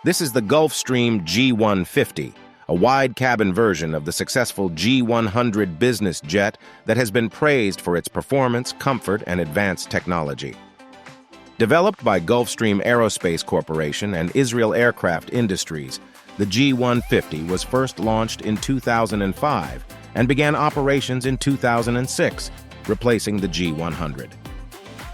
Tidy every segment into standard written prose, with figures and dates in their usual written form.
This is the Gulfstream G150, a wide-cabin version of the successful G100 business jet that has been praised for its performance, comfort, and advanced technology. Developed by Gulfstream Aerospace Corporation and Israel Aircraft Industries, the G150 was first launched in 2005 and began operations in 2006, replacing the G100.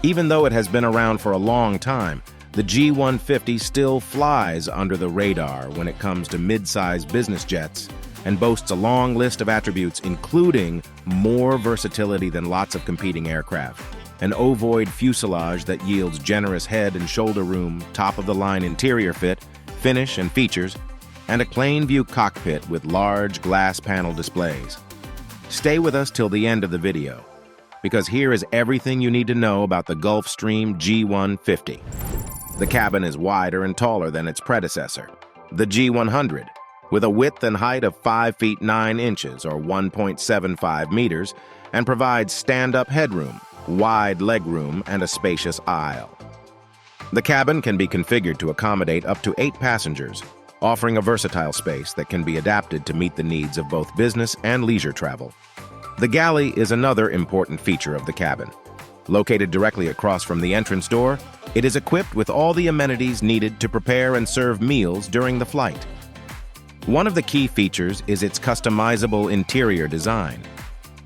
Even though it has been around for a long time, the G150 still flies under the radar when it comes to mid-size business jets and boasts a long list of attributes including more versatility than lots of competing aircraft, an ovoid fuselage that yields generous head and shoulder room, top-of-the-line interior fit, finish, and features, and a PlaneView cockpit with large glass panel displays. Stay with us till the end of the video, because here is everything you need to know about the Gulfstream G150. The cabin is wider and taller than its predecessor, the G100, with a width and height of 5 feet 9 inches or 1.75 meters, and provides stand-up headroom, wide legroom, and a spacious aisle. The cabin can be configured to accommodate up to 8 passengers, offering a versatile space that can be adapted to meet the needs of both business and leisure travel. The galley is another important feature of the cabin. Located directly across from the entrance door, it is equipped with all the amenities needed to prepare and serve meals during the flight. One of the key features is its customizable interior design.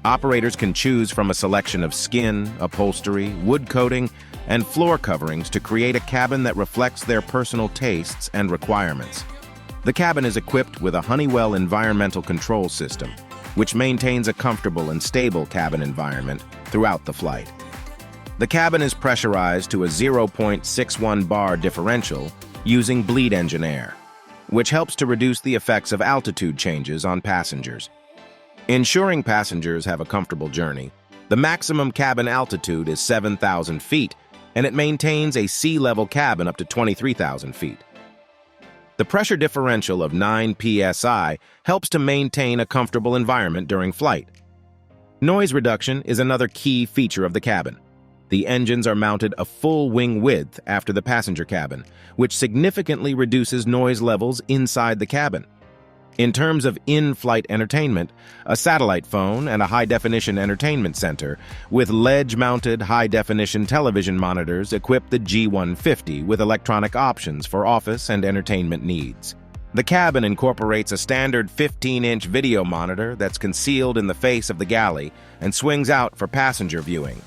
Operators can choose from a selection of skin, upholstery, wood coating, and floor coverings to create a cabin that reflects their personal tastes and requirements. The cabin is equipped with a Honeywell environmental control system, which maintains a comfortable and stable cabin environment throughout the flight. The cabin is pressurized to a 0.61 bar differential using bleed engine air, which helps to reduce the effects of altitude changes on passengers. Ensuring passengers have a comfortable journey, the maximum cabin altitude is 7,000 feet, and it maintains a sea-level cabin up to 23,000 feet. The pressure differential of 9 psi helps to maintain a comfortable environment during flight. Noise reduction is another key feature of the cabin. The engines are mounted a full wing width after the passenger cabin, which significantly reduces noise levels inside the cabin. In terms of in-flight entertainment, a satellite phone and a high-definition entertainment center with ledge-mounted high-definition television monitors equip the G150 with electronic options for office and entertainment needs. The cabin incorporates a standard 15-inch video monitor that's concealed in the face of the galley and swings out for passenger viewing.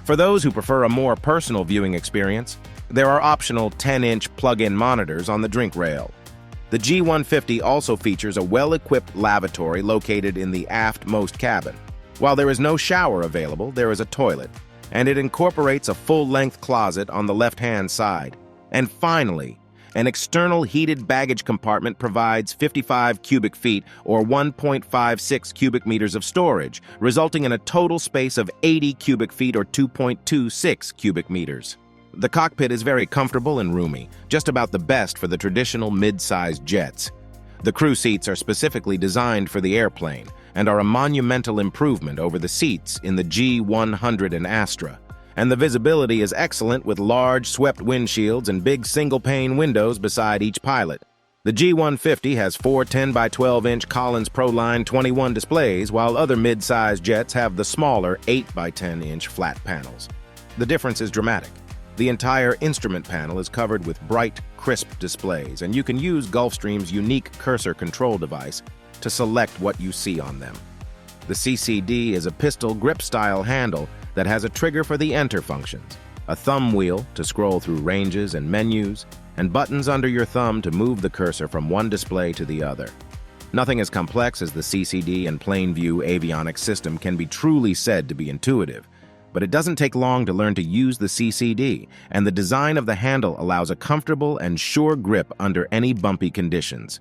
For those who prefer a more personal viewing experience, there are optional 10-inch plug-in monitors on the drink rail. The G150 also features a well-equipped lavatory located in the aftmost cabin. While there is no shower available, there is a toilet, and it incorporates a full-length closet on the left-hand side. And finally, an external heated baggage compartment provides 55 cubic feet or 1.56 cubic meters of storage, resulting in a total space of 80 cubic feet or 2.26 cubic meters. The cockpit is very comfortable and roomy, just about the best for the traditional mid-sized jets. The crew seats are specifically designed for the airplane and are a monumental improvement over the seats in the G100 and Astra. And the visibility is excellent with large swept windshields and big single-pane windows beside each pilot. The G150 has 4 10 by 12-inch Collins Proline 21 displays, while other mid-sized jets have the smaller 8 by 10-inch flat panels. The difference is dramatic. The entire instrument panel is covered with bright, crisp displays, and you can use Gulfstream's unique cursor control device to select what you see on them. The CCD is a pistol grip-style handle that has a trigger for the enter functions, a thumb wheel to scroll through ranges and menus, and buttons under your thumb to move the cursor from one display to the other. Nothing as complex as the CCD and PlaneView avionics system can be truly said to be intuitive, but it doesn't take long to learn to use the CCD, and the design of the handle allows a comfortable and sure grip under any bumpy conditions.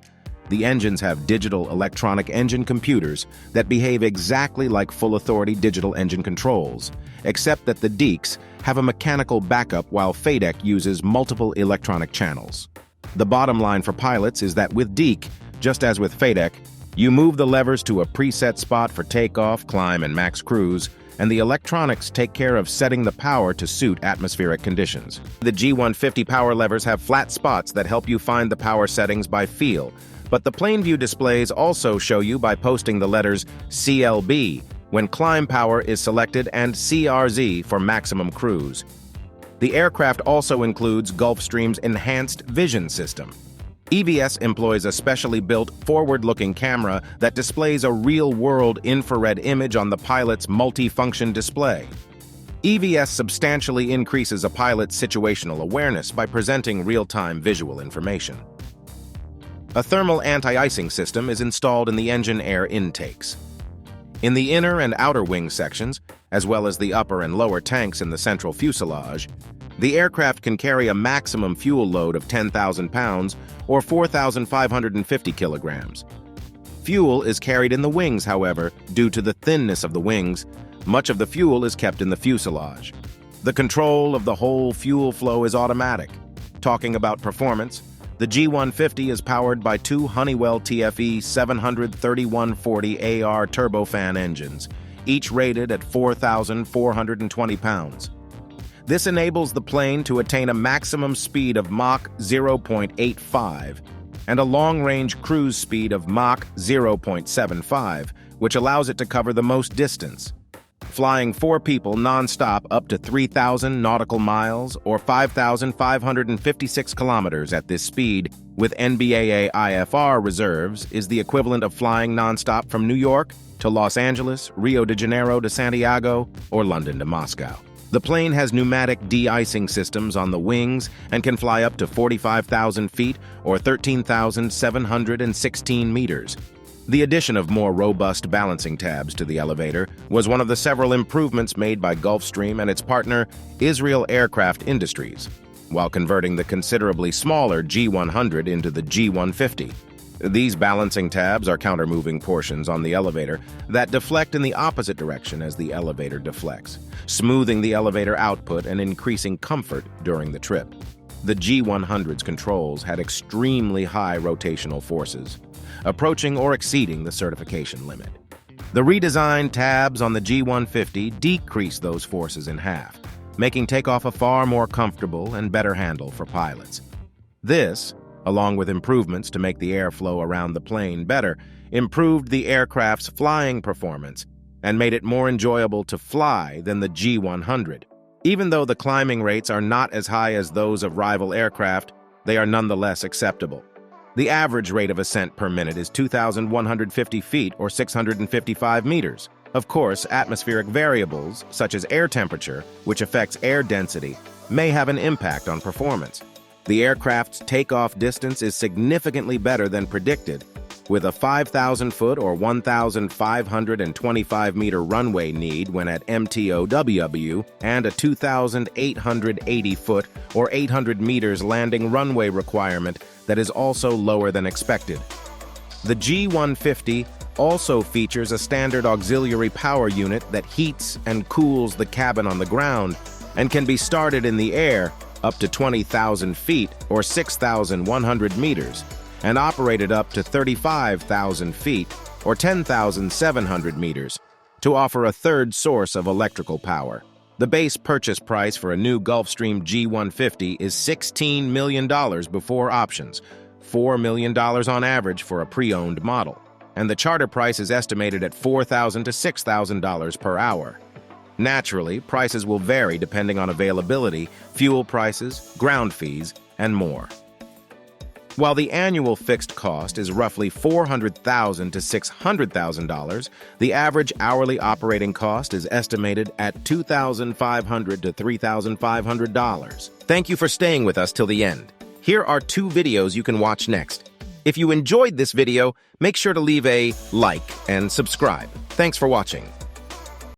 The engines have digital electronic engine computers that behave exactly like full-authority digital engine controls, except that the DECs have a mechanical backup while FADEC uses multiple electronic channels. The bottom line for pilots is that with DEC, just as with FADEC, you move the levers to a preset spot for takeoff, climb, and max cruise, and the electronics take care of setting the power to suit atmospheric conditions. The G150 power levers have flat spots that help you find the power settings by feel, but the PlaneView displays also show you by posting the letters CLB when climb power is selected and CRZ for maximum cruise. The aircraft also includes Gulfstream's enhanced vision system. EVS employs a specially built, forward-looking camera that displays a real-world infrared image on the pilot's multi-function display. EVS substantially increases a pilot's situational awareness by presenting real-time visual information. A thermal anti-icing system is installed in the engine air intakes. In the inner and outer wing sections, as well as the upper and lower tanks in the central fuselage, the aircraft can carry a maximum fuel load of 10,000 pounds or 4,550 kilograms. Fuel is carried in the wings, however, due to the thinness of the wings. Much of the fuel is kept in the fuselage. The control of the whole fuel flow is automatic. Talking about performance, the G150 is powered by two Honeywell TFE 73140 AR turbofan engines, each rated at 4,420 pounds. This enables the plane to attain a maximum speed of Mach 0.85 and a long-range cruise speed of Mach 0.75, which allows it to cover the most distance. Flying 4 people non-stop up to 3,000 nautical miles or 5,556 kilometers at this speed with NBAA IFR reserves is the equivalent of flying non-stop from New York to Los Angeles, Rio de Janeiro to Santiago, or London to Moscow. The plane has pneumatic de-icing systems on the wings and can fly up to 45,000 feet or 13,716 meters. The addition of more robust balancing tabs to the elevator was one of the several improvements made by Gulfstream and its partner, Israel Aircraft Industries, while converting the considerably smaller G100 into the G150. These balancing tabs are counter-moving portions on the elevator that deflect in the opposite direction as the elevator deflects, smoothing the elevator output and increasing comfort during the trip. The G100's controls had extremely high rotational forces, approaching or exceeding the certification limit. The redesigned tabs on the G150 decreased those forces in half, making takeoff a far more comfortable and better handle for pilots. This, along with improvements to make the airflow around the plane better, improved the aircraft's flying performance and made it more enjoyable to fly than the G100. Even though the climbing rates are not as high as those of rival aircraft, they are nonetheless acceptable. The average rate of ascent per minute is 2,150 feet or 655 meters. Of course, atmospheric variables, such as air temperature, which affects air density, may have an impact on performance. The aircraft's takeoff distance is significantly better than predicted, with a 5,000-foot or 1,525-meter runway need when at MTOW and a 2,880-foot or 800 meters landing runway requirement that is also lower than expected. The G150 also features a standard auxiliary power unit that heats and cools the cabin on the ground and can be started in the air up to 20,000 feet or 6,100 meters and operated up to 35,000 feet or 10,700 meters to offer a third source of electrical power. The base purchase price for a new Gulfstream G150 is $16 million before options, $4 million on average for a pre-owned model, and the charter price is estimated at $4,000 to $6,000 per hour. Naturally, prices will vary depending on availability, fuel prices, ground fees, and more. While the annual fixed cost is roughly $400,000 to $600,000, the average hourly operating cost is estimated at $2,500 to $3,500. Thank you for staying with us till the end. Here are 2 videos you can watch next. If you enjoyed this video, make sure to leave a like and subscribe. Thanks for watching.